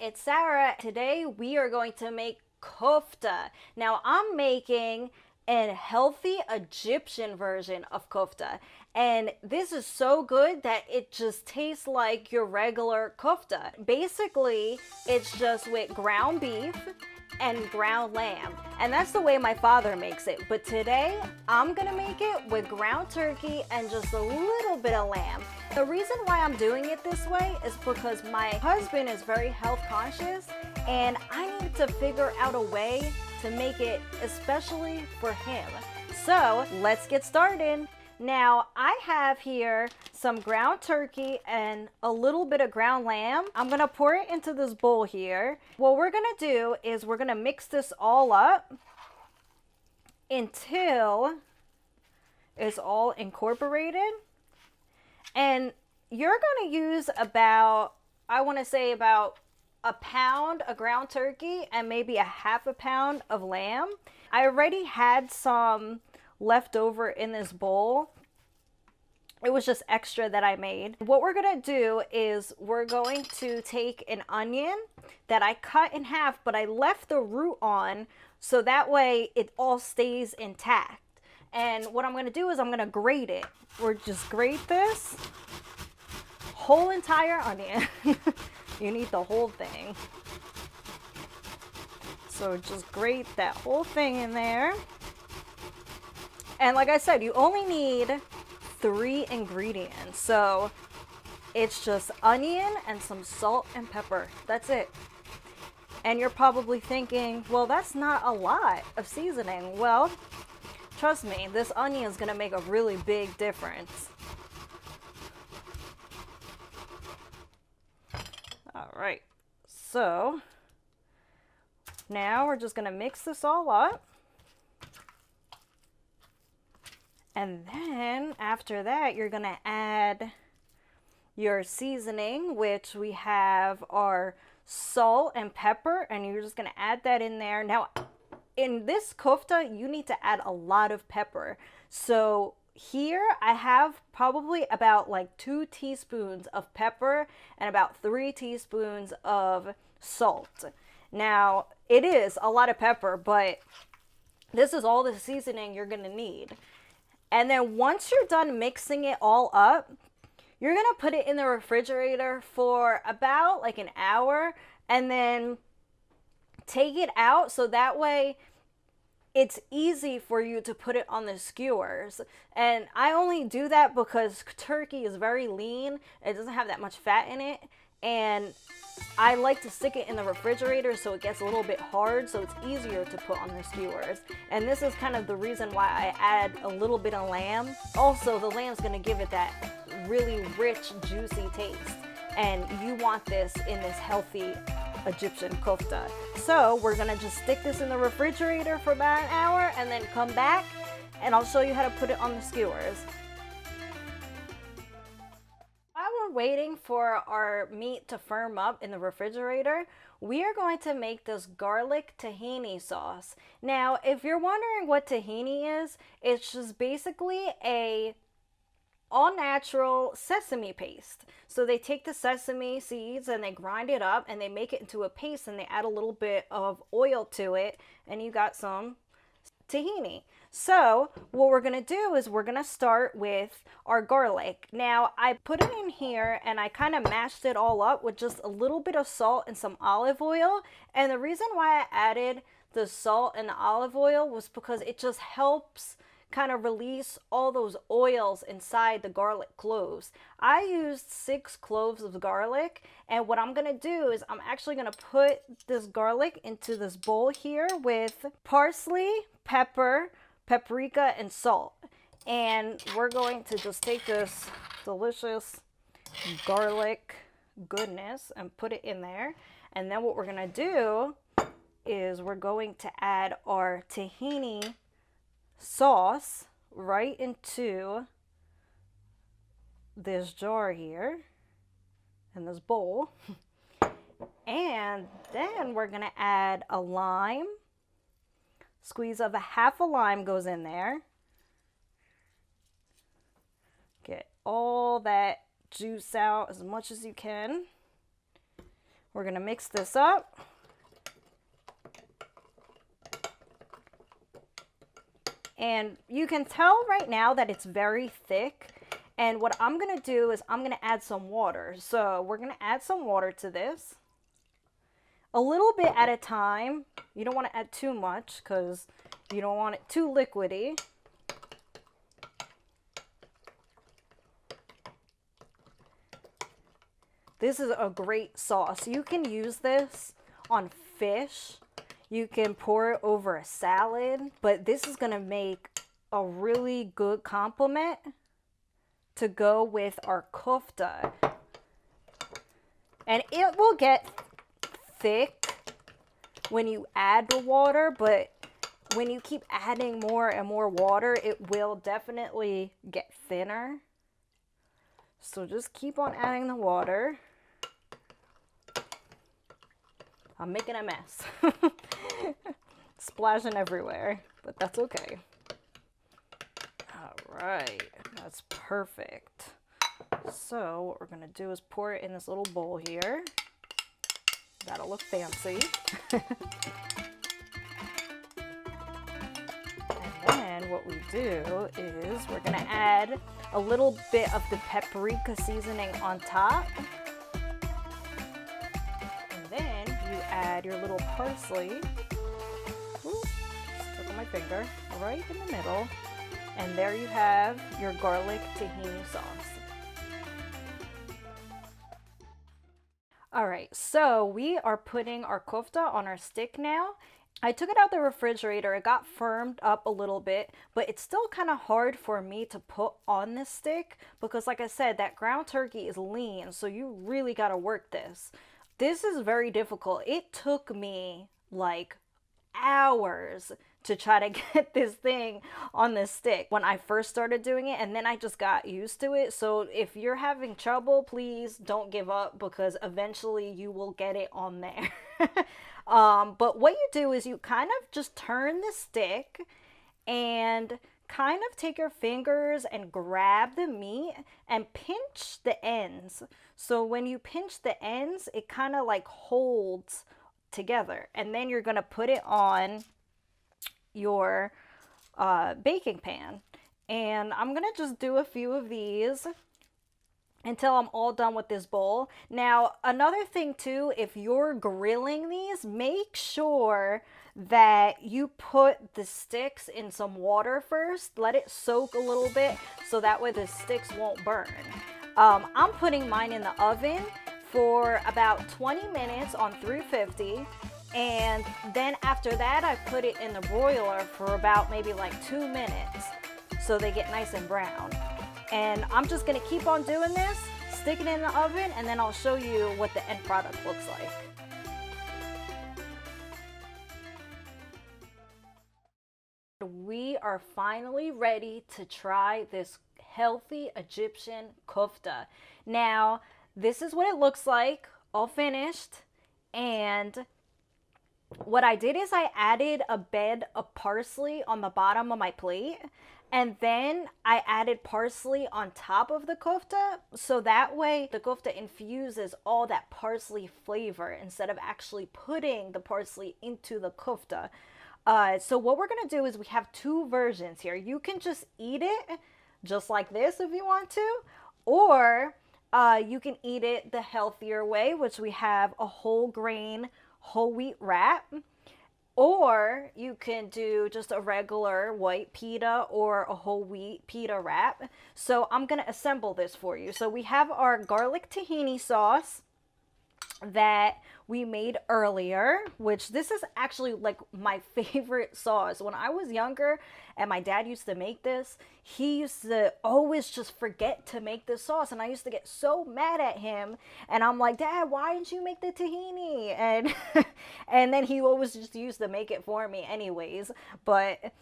it's Sarah. Today we are going to make kofta. Now I'm making a healthy Egyptian version of kofta. And this is so good that it just tastes like your regular kofta. Basically, it's just with ground beef and ground lamb. And that's the way my father makes it. But today, I'm gonna make it with ground turkey and just a little bit of lamb. The reason why I'm doing it this way is because my husband is very health conscious and I need to figure out a way to make it especially for him. So let's get started. Now I have here some ground turkey and a little bit of ground lamb. I'm gonna pour it into this bowl here. What we're gonna do is we're gonna mix this all up until it's all incorporated. And you're gonna use about, I wanna say about a pound of ground turkey and maybe a half a pound of lamb. I already had some left over in this bowl. It was just extra that I made. What we're gonna do is we're going to take an onion that I cut in half, but I left the root on so that way it all stays intact. And what I'm gonna do is I'm gonna grate it. We're just grate this whole entire onion. You need the whole thing. So just grate that whole thing in there. And like I said, you only need 3 ingredients. So it's just onion and some salt and pepper. That's it. And you're probably thinking, well, that's not a lot of seasoning. Well, trust me, this onion is going to make a really big difference. All right. So now we're just going to mix this all up. And then after that, you're gonna add your seasoning, which we have our salt and pepper, and you're just gonna add that in there. Now, in this kofta, you need to add a lot of pepper. So here I have probably about like 2 teaspoons of pepper and about 3 teaspoons of salt. Now, it is a lot of pepper, but this is all the seasoning you're gonna need. And then once you're done mixing it all up, you're going to put it in the refrigerator for about like an hour and then take it out so that way it's easy for you to put it on the skewers. And I only do that because turkey is very lean. It doesn't have that much fat in it. And I like to stick it in the refrigerator so it gets a little bit hard, so it's easier to put on the skewers. And this is kind of the reason why I add a little bit of lamb. Also, the lamb's gonna give it that really rich, juicy taste. And you want this in this healthy Egyptian kofta. So we're gonna just stick this in the refrigerator for about an hour and then come back and I'll show you how to put it on the skewers. While we're waiting for our meat to firm up in the refrigerator, we are going to make this garlic tahini sauce. Now, if you're wondering what tahini is, it's just basically a all-natural sesame paste. So they take the sesame seeds and they grind it up and they make it into a paste and they add a little bit of oil to it and you got some tahini. So what we're gonna do is we're gonna start with our garlic. Now I put it in here and I kind of mashed it all up with just a little bit of salt and some olive oil. And the reason why I added the salt and the olive oil was because it just helps kind of release all those oils inside the garlic cloves. I used 6 cloves of garlic, and what I'm gonna do is I'm actually gonna put this garlic into this bowl here with parsley, pepper, paprika, and salt. And we're going to just take this delicious garlic goodness and put it in there. And then what we're gonna do is we're going to add our tahini sauce right into this jar here in this bowl. And then we're gonna add a lime. Squeeze of a half a lime goes in there. Get all that juice out as much as you can. We're gonna mix this up. And you can tell right now that it's very thick. And what I'm gonna do is I'm gonna add some water. So we're gonna add some water to this. A little bit at a time. You don't wanna add too much because you don't want it too liquidy. This is a great sauce. You can use this on fish. You can pour it over a salad, but this is gonna make a really good complement to go with our kofta. And it will get thick when you add the water, but when you keep adding more and more water, it will definitely get thinner. So just keep on adding the water. I'm making a mess. Splashing everywhere, but that's okay. All right, that's perfect. So what we're gonna do is pour it in this little bowl here. That'll look fancy. And then what we do is we're gonna add a little bit of the paprika seasoning on top. And then you add your little parsley. Ooh, stuck on my finger, right in the middle. And there you have your garlic tahini sauce. All right, so we are putting our kofta on our stick now. I took it out the refrigerator. It got firmed up a little bit, but it's still kind of hard for me to put on this stick because, like I said, that ground turkey is lean, so you really got to work this. This is very difficult. It took me like hours to try to get this thing on this stick when I first started doing it, and then I just got used to it. So if you're having trouble, please don't give up because eventually you will get it on there. But what you do is you kind of just turn the stick and kind of take your fingers and grab the meat and pinch the ends. So when you pinch the ends, it kind of like holds together, and then you're gonna put it on your baking pan. And I'm gonna just do a few of these until I'm all done with this bowl. Now, another thing too, if you're grilling these, make sure that you put the sticks in some water first. Let it soak a little bit so that way the sticks won't burn. I'm putting mine in the oven for about 20 minutes on 350. And then after that, I put it in the broiler for about maybe like 2 minutes so they get nice and brown. And I'm just gonna keep on doing this, stick it in the oven, and then I'll show you what the end product looks like. We are finally ready to try this healthy Egyptian kofta. Now, this is what it looks like, all finished. And what I did is I added a bed of parsley on the bottom of my plate, and then I added parsley on top of the kofta, so that way the kofta infuses all that parsley flavor instead of actually putting the parsley into the kofta. So what we're gonna do is we have two versions here. You can just eat it just like this if you want to, or you can eat it the healthier way, which we have a whole grain whole wheat wrap, or you can do just a regular white pita or a whole wheat pita wrap. So I'm gonna assemble this for you. So we have our garlic tahini sauce that we made earlier, which this is actually like my favorite sauce. When I was younger and my dad used to make this, he used to always just forget to make this sauce, and I used to get so mad at him, and I'm like, Dad, why didn't you make the tahini? And and then he always just used to make it for me anyways. But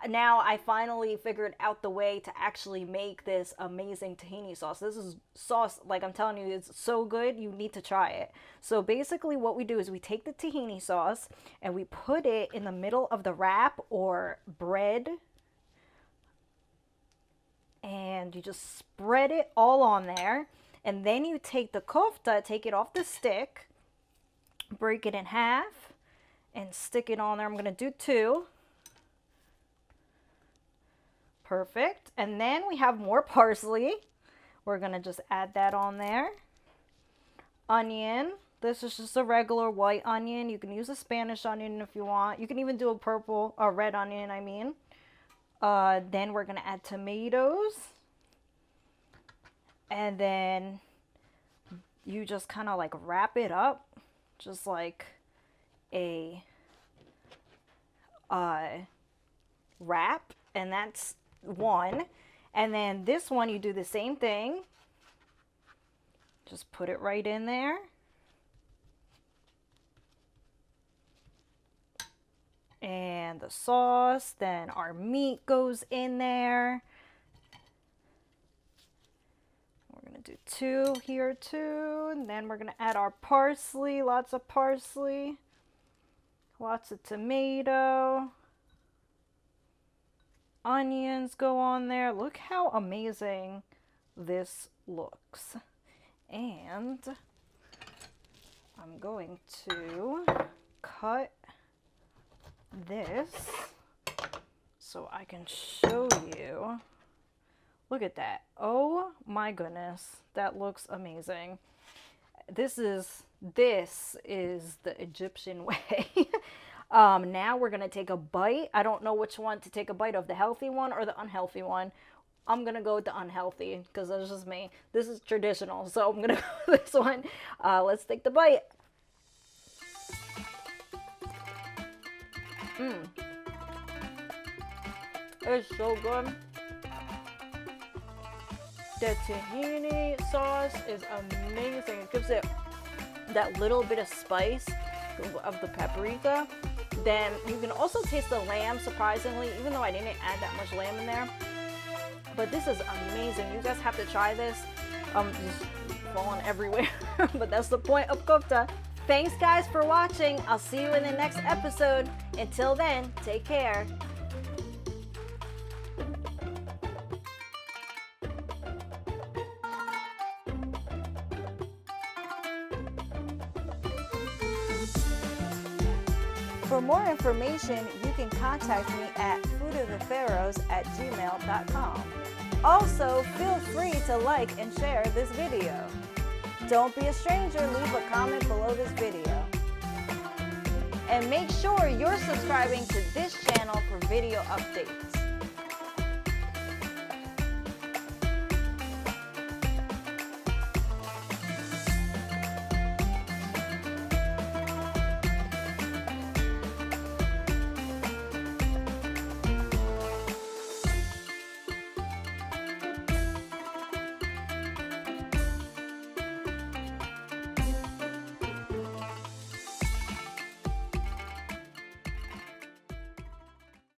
now I finally figured out the way to actually make this amazing tahini sauce. This is sauce, like I'm telling you, it's so good, you need to try it. So basically what we do is we take the tahini sauce and we put it in the middle of the wrap or bread, and you just spread it all on there. And then you take the kofta, take it off the stick, break it in half, and stick it on there. I'm going to do 2. Perfect. And then we have more parsley. We're going to just add that on there. Onion. This is just a regular white onion. You can use a Spanish onion if you want. You can even do a red onion, I mean. Then we're going to add tomatoes. And then you just kind of like wrap it up. Just like a wrap. And that's one. And then this one, you do the same thing. Just put it right in there. And the sauce, then our meat goes in there. We're going to do 2 here too. And then we're going to add our parsley, lots of parsley, lots of tomato. Onions go on there. Look how amazing this looks. And I'm going to cut this so I can show you. Look at that. Oh my goodness, that looks amazing. This is the Egyptian way. Now we're gonna take a bite. I don't know which one to take a bite of, the healthy one or the unhealthy one. I'm gonna go with the unhealthy because that's just me. This is traditional, so I'm gonna go with this one. Let's take the bite. It's so good. The tahini sauce is amazing. It gives it that little bit of spice of the paprika. Then you can also taste the lamb, surprisingly, even though I didn't add that much lamb in there. But this is amazing. You guys have to try this. Just falling everywhere. But that's the point of kofta. Thanks guys for watching. I'll see you in the next episode. Until then, take care. For more information, you can contact me at foodofthepharaohs@gmail.com. Also, feel free to like and share this video. Don't be a stranger, leave a comment below this video. And make sure you're subscribing to this channel for video updates.